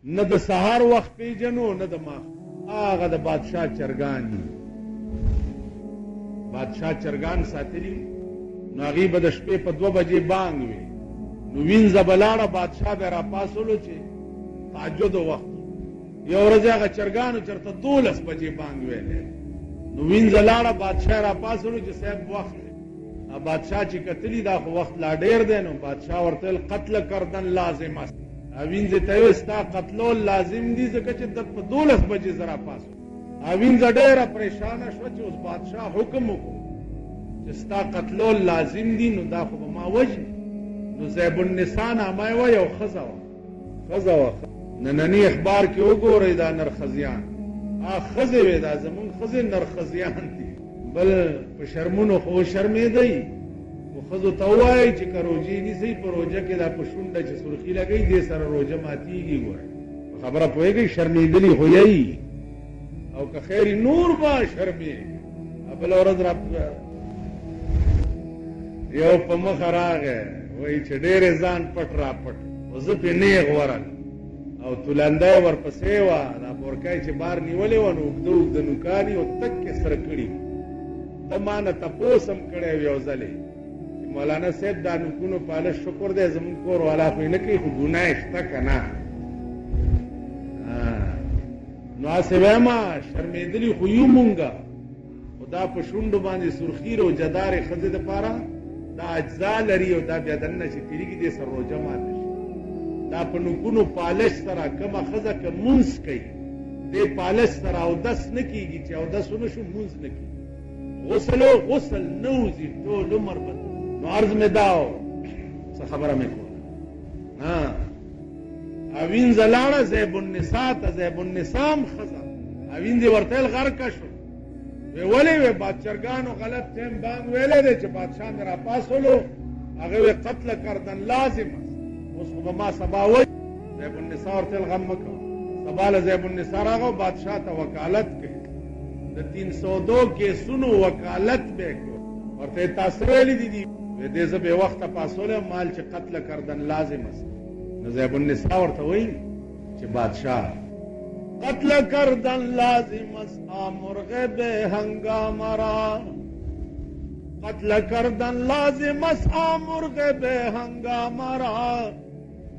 نه د سهار وخت پیژنو نه د ماخ هغه د بادشاه چرګان دي بادشاه چرګان ساتلی نو هغې به د شپې په 2 بجې بانګ وي نو وینځه به لاړه بادشاه به را پاسولو چې تهجد وخت یو ورځ هغه چرګانو چېرته 12 بجې بانګ ویلی نو وینځه لاړه بادشاه را پاسولو چې صاحب وخت دی بادشاه چې کتلی دا خو وخت لا ډېر دی نو بادشاه ورته ویل قتل کردن لازم است وینځې ته یې ستا قتلول لازم دي ځکه چې در په 12 بجې زه را پاسو وینځه ډېره پریشانه شوه چې اوس بادشاه حکم وکړو چې ستا قتلول لازم دي نو دا خو به ما وژني نو زیب النساء نامه یې وه یو ښځه وه ننني اخبار کې وګورئ دا نرخزیان ښځې وې دا زمونږ ښځې نرخزیان دي بل په شرمونو خو شرمېدئ خو ښځو ته ووایئ چې که روجې نیسئ په روژه کې دا په شونډه چې سرخي لګئ دې سره روژه ماتېږي ګورئ په خبره پوهېږئ شرمېدلي خو یئ او که خیر نور به شرمې بله ورځ یو په مخه راغی وایي چې ډېرې ځان پټ را پټ خو زه پې نیغ ورل او تولنده یې ورپسې وه دا بورکۍ چې بار نیولې وه نو اوږده اوږده نوکان یې او تک یې سره کړي ته ما نه تپوس هم کړی و یو ځلې چې مولانا صاحب دا نوکونو پالش شکر دی زمونږ کور والا خو یې نه کوي خو ګناه یې شته که نه نو هسې ویمه شرمېدلي خو یو مونږه خو دا په شونډو باندې سرخي روجهدارې ښځې دپاره دا اجزا لري او دا بیا دننه چې تېرېږي دې سره روژه ماته شي دا په نوکونو پالش سره کومه ښځه که مونځ کوي دې پالش سره اودس نه کېږي چې اودس ونه شو مونځ نه کېږي غسل نه وځي ټول عمر به نو عرض مې دا و څه خبره مې کوله وینځه لاړه زیب النساء ته زیب النساء هم ښځه وینځې ورته ویل غرقه شو وی ولې وی بادچرګانو غلط ټیم بانګ ویلی دی چې بادشاه مې را پاسولو هغه وی قتل کردن لازم است اوس خو به ما سبا وایي زیب النساء ورته ویل غم مه کوه سبا له زیب النساء راغی بادشاه ته وکالت کوي د 302 کیسونو وکالت به کوي ورته یې تاسو ویلي دي وی دې زه بې وخته پاسولی مال چې قتل کردن لازم است نو زیب النساء ورته وایي چې بادشاه قتل کردن لازم است مرغ به هنگام را قتل کردن لازم است مرغ به هنگام را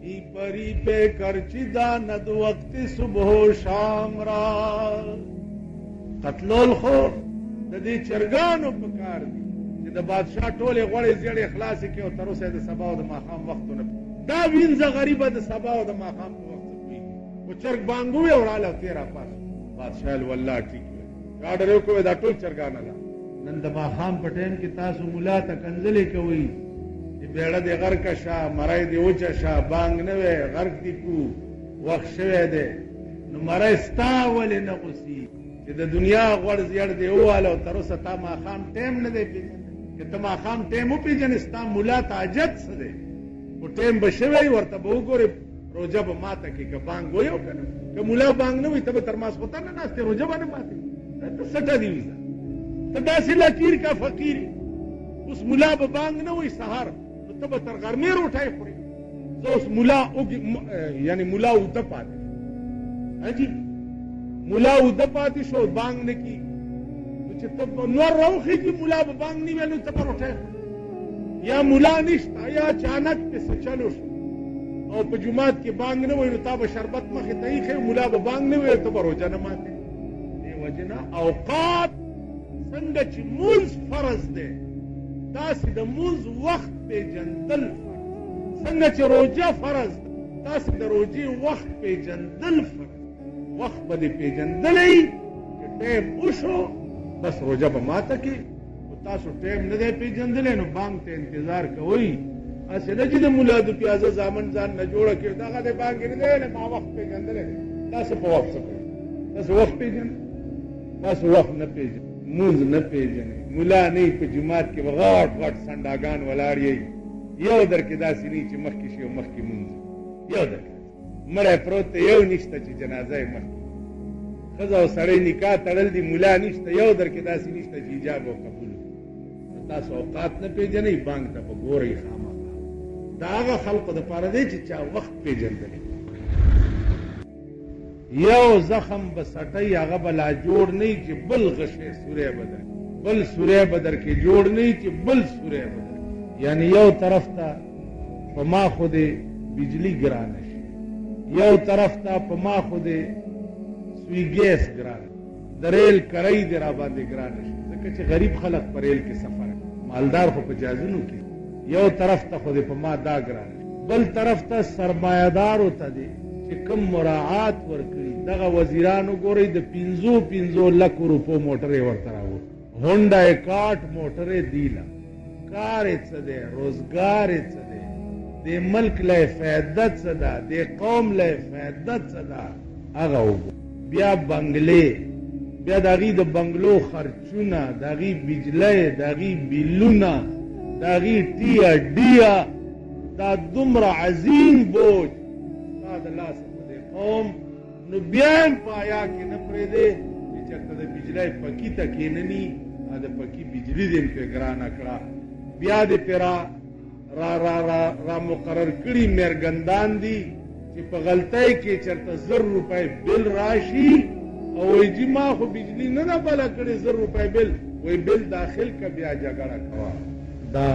ای پری پہ کرچی داند وقت صبح و شام را قتلول خو د دې چرګانو په کار دي چې د بادشاه ټولې غوړې زیړې خلاصې کړي او تر اوسه د سبا او د ماښام وختونه دا وینځه غریبه د سبا او د ماښام په وخت کوي خو چرګ بانګ ووی او راله تېره پاس بادشاه ویل والله ټیک وی آډر یې وکړی دا ټول چرګان الله نن د ماښام په ټایم کې تاسو ملا ته کنځلې کوئ چې بیړه دې غرقه شه مری دې وچه شه بانګ نه وی غرق دې کو وخت شوی دی نو مری ستا ولې نه غوسي چې د دنیا غوړ زیړ دی وواله او تر اوسه تا ماښام ټایم نه دی پېژندلی که ته ماښام ټایم وپېژنې ستا ملا ته حاجت څه دی خو ټایم به شوی ورته به وګورې روژه به ماته کړي که بانګ وی او که نه که ملا بانګ نه وي ته به تر ماسخوتن نه ناستې روژه به نه ماتې ته سټه دي ویزه ته داسې لکیر کا فقیري اوس ملا به بانګ نه وي سهار نو ته به تر غرمې روټۍ خورې زه اوس ملا یعنې ملا اوده پاتې حاجي ملا اوده پاتې شو بانګ نه کېږي نو چې ته نور راوخېږي ملا به بانګ نه وي نو ته به روټۍ خورې یا ملا نشته یا اچانک پسې چلو شو او په جومات کې بانګ نه وي نو تا به شربت مخې ته ایښی ملا به بانګ نه وي ته به روژه نه ماتې دې وجې نه اوقات څنګه چې مونځ فرض دی داسې د مونځ وخت پېژندل فرض څنګه چې روژه فرض ده داسې د روژې وخت پېژندل فرض وخت به دې پېژندلی چې ټایم وشو بس روژه به ماته کړي خو تاسو ټایم نه دی پېژندلی نو بانګ ته انتظار کوئ هسې نه چې د ملا د پیازه زامن ځان نه جوړه کړي دغه دی بانګ یې نه دی ویلی ما وخت پېژندلی دی تاسو په وخت څه کوئ تاسو وخت پېژنئ تاسو وخت نه پېژنئ مونځ نه پېژنئ ملا نه په جومات کې به غټ غټ سنډاګان ولاړ یئ یو در کې داسې نه چې مخکې شي او مخکې مونځ یو در کې مړی پروت دی یو نشته چې جنازه یې مخکې ښځه او سړی نکاح تړل دي ملا نشته یو در کې داسې نشته چې ایجاب او قبول نو تاسو اوقات نه پېژنئ بانک ته به ګورئ خامخا دا هغه خلقو دپاره دی چې چا وخت پېژندلی یو زخم به سټی هغه به لا جوړ نه چې بل غشی سوری بدر بل سوری بدر کې جوړ نه چې بل سوری بدر. یعنی یو طرف ته په ما خو دې بجلی ګرانه شي، یو طرف ته په ما خو دې سوی ګیس ګرانه، د ریل کرای دې را باندې ګرانه شي، ځکه چې غریب خلک په ریل کې سفر کوي، مالدار خو په جازونو کې. یو طرف ته خو دې په ما دا ګرانه شي، بل طرف ته سرمایه‌دارو ته دې چې کوم مراعات ورکړي دغه وزیرانو ګورئ د 500 لکو روپو موټرې ورته راوړي، هونډا اکاټ موټرې دیله، کار یې څه دی، روزګار یې څه دی، دې ملک له فایده څه ده، دې قوم له فایده څه ده، هغه وګورئ. بیا بنګلې، بیا د هغې د بنګلو خرچونه، د هغې بجلی، د هغې بیلونه، د هغې ټیه ډیه، دا دومره عظیم بوج ستا د لاسه په دې قوم، نو بیا هم په حیا کې نه پرېږدې چې چېرته د بجلی پکي ته کښېنني، د پکي بجلي دې هم پرې ګرانه کړه. بیا دې پرې را مقرر کړي مېرګندان دي چې په غلطۍ کې چېرته 1000 روپۍ بل راشي او وایي جي ما خو بجلي نه ده بله کړې 1000 روپۍ بل، وایي بل داخل که بیا جګړه کوه. دا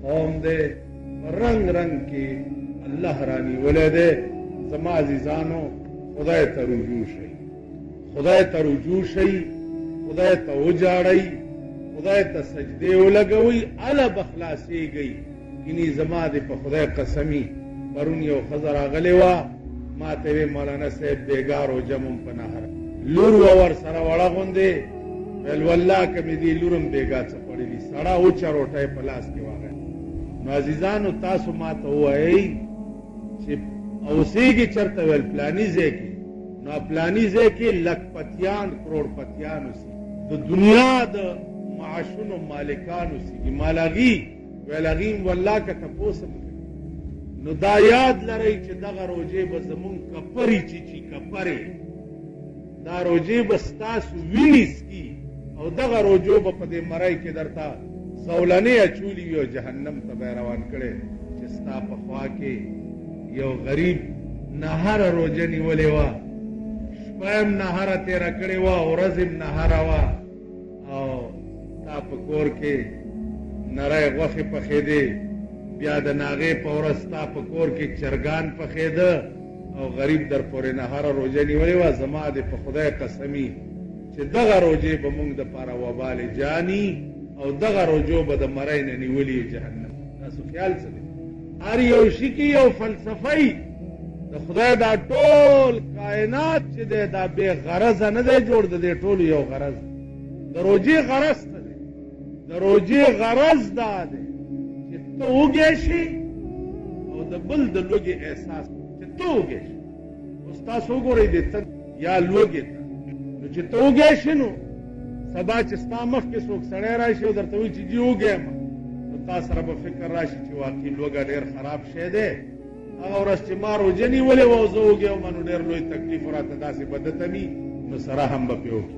قوم دی رنگ رنگ کې الله رانیولی دی. زما عزیزانو خدای ته رجوع شئ، خدای ته رجوع شئ، خدای ته وجاړئ، خدای ته سجدې ولګوئ، هله به خلاصېږئ. ګینې زما دې په خدای قسمي پرون یو ښځه راغلې وه، ما ته ویې مولانا صاحب بېګار و جمم په نهر، لور وه ورسره وړه غوندې، ویل والله که مې دې لور هم بېګا څه خوړلي، سړه وچه روټۍ په لاس کې واغی. نو عزیزانو تاسو ما ته ووایئ چې اوسېږي چېرته، ویل پلاني ځای کې، نو پلاني ځای کې لکپتیان کروڑپتیان اوسي، د دنیا د معاشونو مالکان اوسېږي، مالغي ویل هغې هم والله که تپوس هم کوي. نو دا یاد لرئ چې دغه روجې به زمونږ کپرې چیچي، کپرې دا روجې به ستاسو وینې څکي او دغه روجو به په دې مرۍ کې درته زولنې اچولي وي او جهنم ته به یې روان کړی چې ستا په خوا کې یو غریب نهره روجه نیولې وه، شپه هم نهره تېره کړې وه، ورځ هم نهره وه، او تا په کور کې نری غوښې پخېدې، بیا د ناغې په ورځ ستا په کور کې چرګان پخېده او غریب در پورې نهره روجه نیولې وه. زما دې په خدای قسمي چې دغه روجې به مونږ دپاره وبال جاني او دغه روجو به د مرۍ نه نیولي جهنم. تاسو خیال څه دی؟ هر یو شي کې یو فلسفه د خدای دا ټول کائنات چې دی دا بې غرضه نه دی جوړ، د دې ټولو یو غرض د روجې غرض ته دی. د روجې غرض دا دی چې ته وږی شي او د بل د لوږې احساس چې ته وږی شي. اوس تاسو وګورئ د تن یا لوږې ته، نو چې ته وږی شي نو سبا چې ستا مخکې څوک سړی راشي او درته وایي چې جي وږی یم، نو تا سره به فکر راشي چې واقعي لوږه ډېر خراب شی دی. هغه ورځ چې ما روجه نیولې وه او زه وږی وم، نو ډېر لوی تکلیف راته داسې به ده ته وي، نو سره هم به پرې وکړي.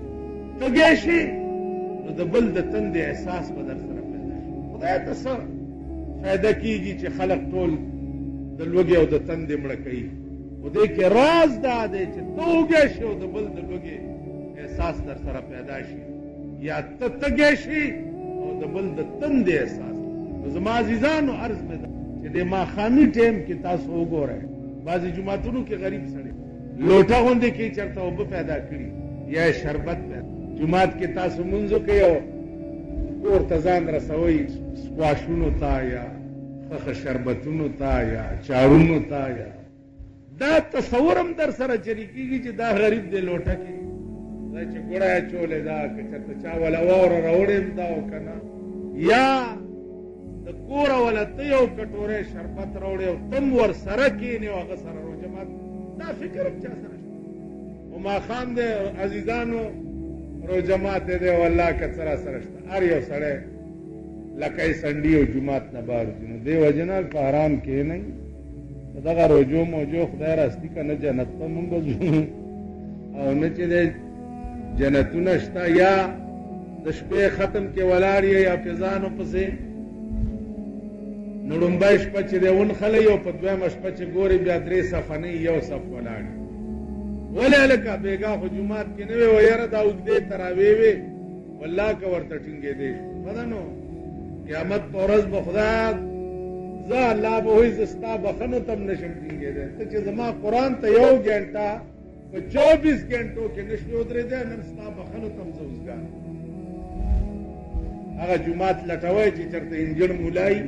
تږی شي نو د بل د تندې احساس به در سره پیدا شي. خدای ته څه فایده کېږي چې خلک ټول د لوږې او د تندې مړه کوي، خو دې کې راز دا دی چې ته وږی شي او د بل د لوږې احساس در سره پیدا شي، یا ته تږی شي او د بل د تندې احساس. نو زما عزیزانو عرض مې ده چې د ماښامي ټایم کې تاسو وګورئ، بعضې جوماتونو کې غریب سړی لوټه غوندې کې چېرته اوبه پیدا کړي یا شربت پیدا، جومات کې تاسو مونځ وکئ او کور ته ځان رسوئ سکواشونو ته یا ښه شربتونو ته یا چاړونو ته، یا دا تصور هم در سره چرې کېږي چې دا غریب دی لوټه کې دا چې ګوړه یې اچولې ده، که چېرته چا وله واوره راوړې هم ده او که نه، یا د کوره وله ته یو کټوری شربت راوړې او ته هم ورسره کښېنې او هغه سره روژه مات، دا فکر هم چا سره شته. خو ماښام دی عزیزانو روژه ماتې دی والله که څه را سره شته، هر یو سړی لکه یې سنډي او جومات نه بار ځي. نو دې وجې نه په حرام کښېنئ، په دغه روجو موجو خدای راستي که نه جنت ته مونږ ځو او نه چې دی جنتونه شته، یا د شپې ختم کې ولاړ یې یا فضانو پسې، نو لومبۍ شپه چې دی ونښلئ او په دویمه شپه چې ګورئ بیا 3 صفه نه یو صف ولاړ، ولې هلکه بېګا خو جومات کې نه وې و یاره دا اوږدې تراویې وې والله که ورته ټینګېدی شو ښه ده نو قیامت په ورځ به خدایه زه الله به وایي زه ستا بښنو ته هم نشم ټینګېدی ته چې زما قرآن ته 1 ګنټه په 24 ګنټو کې نه شوې ودرېدی نن ستا بښنو ته هم زه اوزګار هغه جومات لټوی چې چېرته انجن مولایي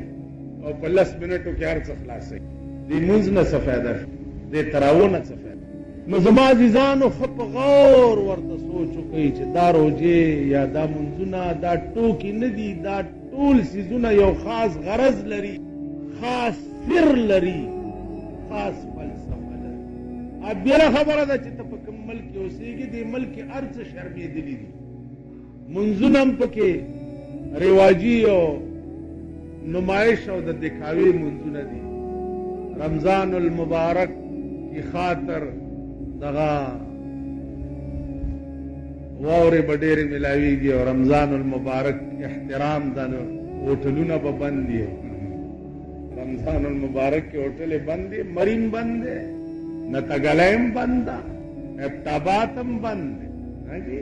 او په 10 منټو کې هر څه خلاصوي دې مونځ نه څه فایده شو دې تراوو نه څه فایده نو زما عزیزانو ښه په غور ورته سوچ وکئ چې دا روجې یا دا منځونه دا ټوکې نه دي دا ټول څیزونه یو خاص غرض لري خاص سر لري خاص فلسفه لري بله خبره ده چې ته په کوم ملک کې اوسېږي دې ملک کې هر څه شرمېدلي دي منځونه هم پکې رواجي او نمائش او د دکھاوي منځونه دي رمضان المبارک کی خاطر دغه واورې به ډېرې ملاویږي او رمضان المبارک احترام د هوټلونه به بند دي رمضان المبارک کې هوټلې بند دي مریم بند دی نتګلی هم بند ده ابتابات هم بند دی جی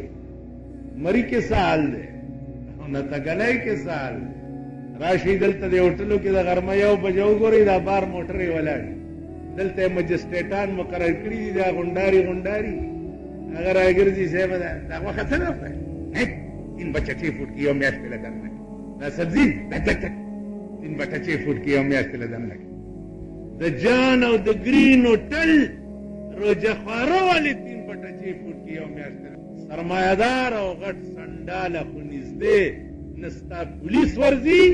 مری کې څه حال دی او نتګلی کې څه حال دی راشي دلته د هوټلو کې د غرمه 1 بجه وګورئ دا بار موټرې ولاړ دلته مجسټریټان مقرر کړي دي دا غونډاري هغه راګرځي صاحب دا وخت څه نه وکړي 3 بچه 6 فوټ کې یو میاشت په لګن لګي دا سبزي دک 3 بچه 6 فوټ کې یو میاشت په لګن لګي د جان او د ګرین هوټل روجه خواره والی 3 بچه 6 فوټ کې یو میاشت سرمایه‌دار او غټ سنډاله خو نږدې نستا پولیس ورزي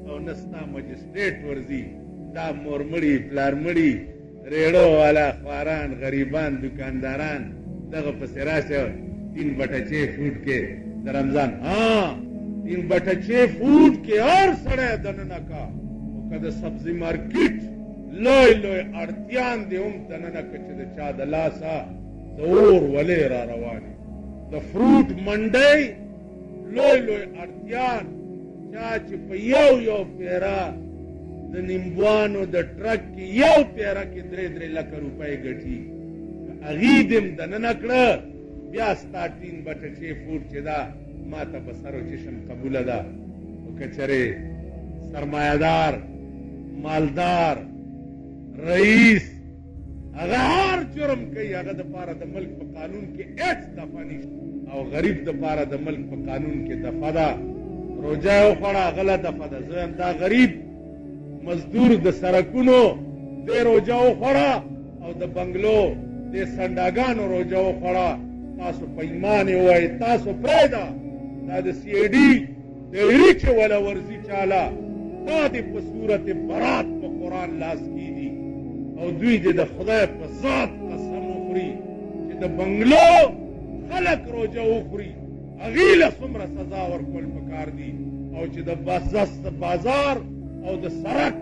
او نستا مجسټریټ ورزي دا مورمړي پلارمړي ریړو والا خواران غریبان دکانداران دغه پسې راشه 3 بټه 6 فوټ کې د رمضان 3 بټه 6 فوټ کې هر سړی دننه کا او که د سبزي مارکیټ لوی اړتیان دې هم دننه که چې د چا د لاسه د اور ولې را روانې د فروټ منډۍ لوی اړتیان چا چې په یو پیره د نیمبوانو د ټرک کې یو پیره کې 3 لکه روپۍ ګټي هغې دې هم دننه کړه بیا ستا 3 بټه 6 فوټ چې دا ما ته به سر و چشم قبوله ده او که چېرې سرمایهدار مالدار رئیس هغه هر جرم کوي هغه دپاره د ملک په قانون کې هېڅ دفعه نشته او غریب دپاره د ملک په قانون کې دفعه ده روجه یې وخوړه غله دفعه ده زه یم دا غریب مزدور د سړکونو دې روجه وخوړه او د بنګلو دې سنډاګانو روجه وخوړه تاسو په ایمان یې ووایئ تاسو پرېږده دا د سی ای ډي ډېري چې وله ورځي چاله دا دې په صورت برات په قرآن لاس کېږي او دوی دې د خدای په ذات قسم وخوري چې د بنګلو خلک روجه وخوري هغې له څومره سزا ورکول پکار دي او چې د بازار او د سړک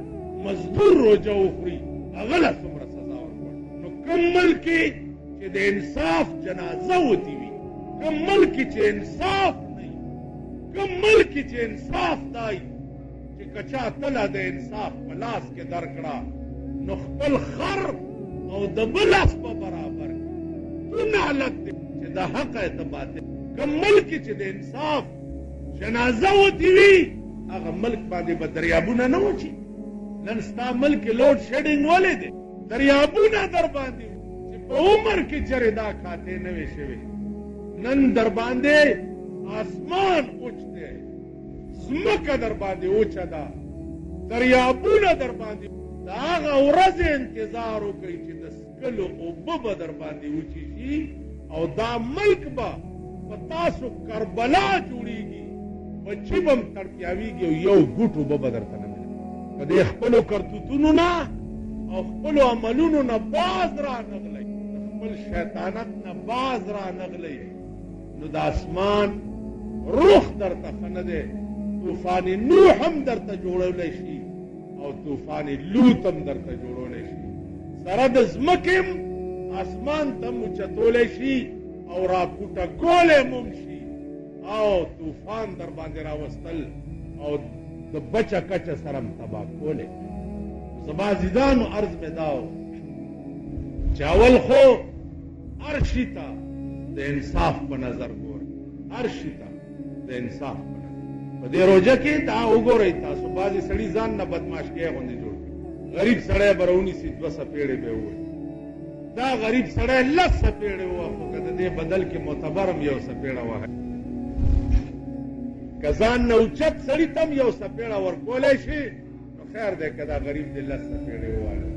مزدور روجه وخوري هغه له څومره سزا ورکول نو کوم ملک کې چې د انصاف جنازه وتي وي کوم ملک کې چې انصاف نه وي کوم ملک کې چې انصاف دی چې که چا تله د انصاف په لاس کې درکړه نو خپل خر او د بل اس په برابر دونه حالت دی چې د حق ته باطل کوم ملک کې چې د انصاف جنازه وتي وي هغه ملک باندې به دریابونه نه وچي نن ستا ملک لوډ شیډینګ ولې دی دریابونه در باندې چې په عمر کې چېرې دا کاتې نه وې شوې نن در باندې آسمان اوچ دی ځمکه در باندې اوچه ده دریابونه در باندې د هغه ورځې انتظار وکړئ چې د څښلو اوبه به در باندې وچې شي او دا ملک به په تاسو کربلا جوړېږي بچي به هم تړپیاویږي او یو ګوټ اوبه به درته نه ملي که د خپلو کرتوتونو نه او خپلو عملونو نه باز را نغلی د خپل شیطانت نه باز را نغلی نو د اسمان روح درته ښه نه دی طوفان نوح هم درته جوړولی شي او طوفان لوط هم درته جوړولی شي سره د ځمکې هم اسمان ته هم اوچتولی شي او راپوټه کولی هم شي او طوفان در باندې راوستل او د بچه کچه سره هم تباه کولی زما عزیزانو عرض مې دا و چې اول خو هر شي ته د انصاف په نظر ګورئ، هر شي ته د انصاف په نظر. په دې روژه کې دا وګورئ تاسو، بعضې سړي ځان نه بدماشکۍ غوندې جوړ کړي، غریب سړی به راونیسي 2 څپېړې به یې ووایي. دا غریب سړی 10 څپېړې ووهه، خو که د دې بدل کې معتبر هم 1 څپېړه وهي، که ځان نه اوچت سړي ته هم 1 څپېړه ورکولی شي، نو خیر دی که دا غریب دې 10 څپېړې ووهلو.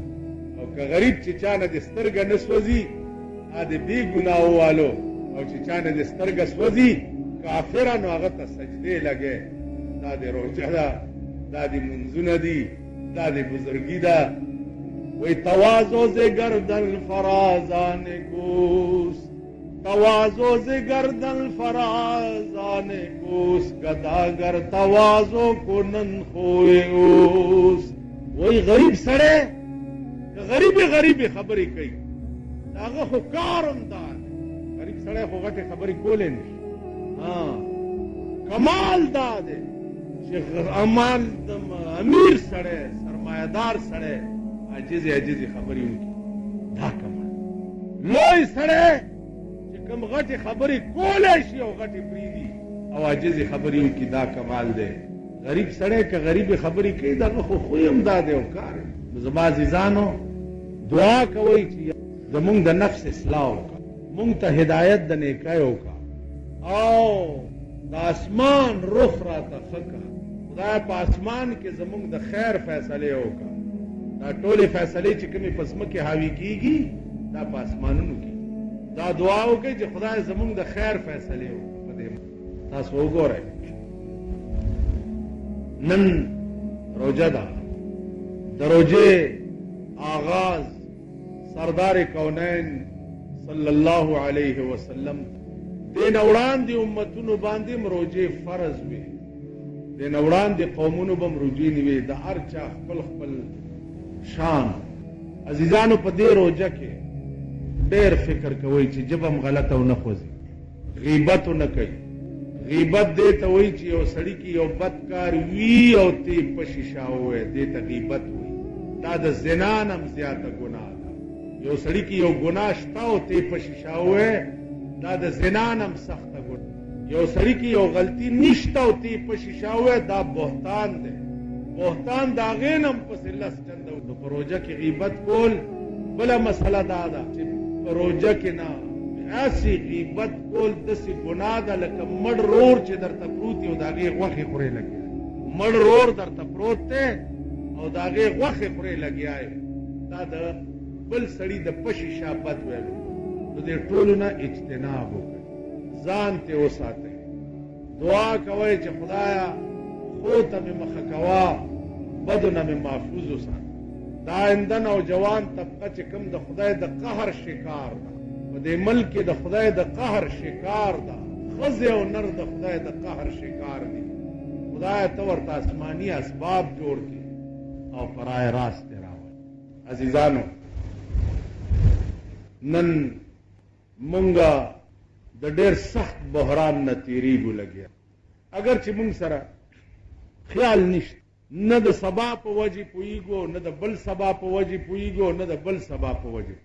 او که غریب چې چا نه دې سترګه نه سوځي، د بې ګناه ووالو، او چې چا نه دې سترګه سوځي کافره، نو هغه ته سجدې لګې. دا د روژه ده، دا د منځونه دي، دا د بزرګي ده. وی تواضع ز گردن فرازان کوس، تواضع ز گردن فرازان کوس، گداگر تواضع کنن خوی اوس. وی غریب سړی که غریبې خبرې کوي، هغه خو کار هم دا دی. غریب سړی خو غټې خبرې کولی نه شي. کمال دا دی چې امیر سړی، سرمایه‌دار سړی عاجزې خبرې وکړي، دا کمال. لوی سړی چې کوم غټې خبرې کولی شي او غټې پرېږدي او عاجزې خبرې وکړي، دا کمال دی. غریب سړی که غریبې خبرې کوي، دغه خو خوی هم دا دی او کار. زما عزیزانو، دعا کوئ چې زمونږ د نفس اصلاح وکړه، مونږ ته هدایت د نیکۍ وکړه، او د اسمان رخ راته ښه کړه. خدای په اسمان کې زمونږ د خیر فیصلې وکړه. دا ټولې فیصلې چې کومې په ځمکې حاوي کېږي، دا په اسمانونو کې. دا دعا وکړئ چې خدای زمونږ د خیر فیصلې وکړه. په دې تاسو وګورئ، نن روژه ده، د روژې آغاز سردار کونین صلی الله علیه وسلم دې نه وړاندې امتونو باندې روژې فرض وي، دې نه وړاندې قومونو به روژې نه وي، د هر چا خپل خپل شان. عزیزانو، په دې روژه کې ډېر فکر کوئ چې ژبه هم غلطه ونه خوځي، غیبت ونه کوي. غیبت دې ته وایي چې یو سړي کې یو بد کار وي او ته په شیشه ووایې، دې ته غیبت وایي. دا د زنا نه هم زیاته ګناه ده. یو سړي کې یو ګناه شته او ته په شیشه ووایې، دا د زنا نه هم سخته ګناه. یو سړي کې یو غلطي نشته او ته په شیشه ووایې، دا بهتان دی. بهتان د هغې نه هم پسې 10 چنده. نو په روژه کې غیبت کول بله مسله دا ده چې په روژه کې نه هسې غیبت کول داسې ګناه ده لکه مړ رور چې درته پروت وي او د هغې غوښې خورې لګیا. مړ رور درته پروت دی او د هغې غوښې خورې لګیا یې، دا د بل سړي د پشي شابت ویلو. نو دې ټولو نه اجتناب وکړئ، ځان ترې وساتئ. دعا کوئ چې خدایه خو ته مې مخه کوه، بدو نه مې محفوظ وساته. دا آینده نوجوان طبقه چې کوم د خدای د قهر شکار ده، په دې ملک کې د خدای د قهر شکار ده، ښځې او نر د خدای د قهر شکار دي. خدایه ته ورته آسماني اسباب جوړ کړي او په رای راست یې راولي. عزیزانو، نن مونږه د ډېر سخت بحران نه تېرېږو لګیا، اگر چې مونږ سره خیال نشته، نه د سبا په وجې پوهېږو، نه د بل سبا په وجې پوهېږو، نه د بل سبا په وجې.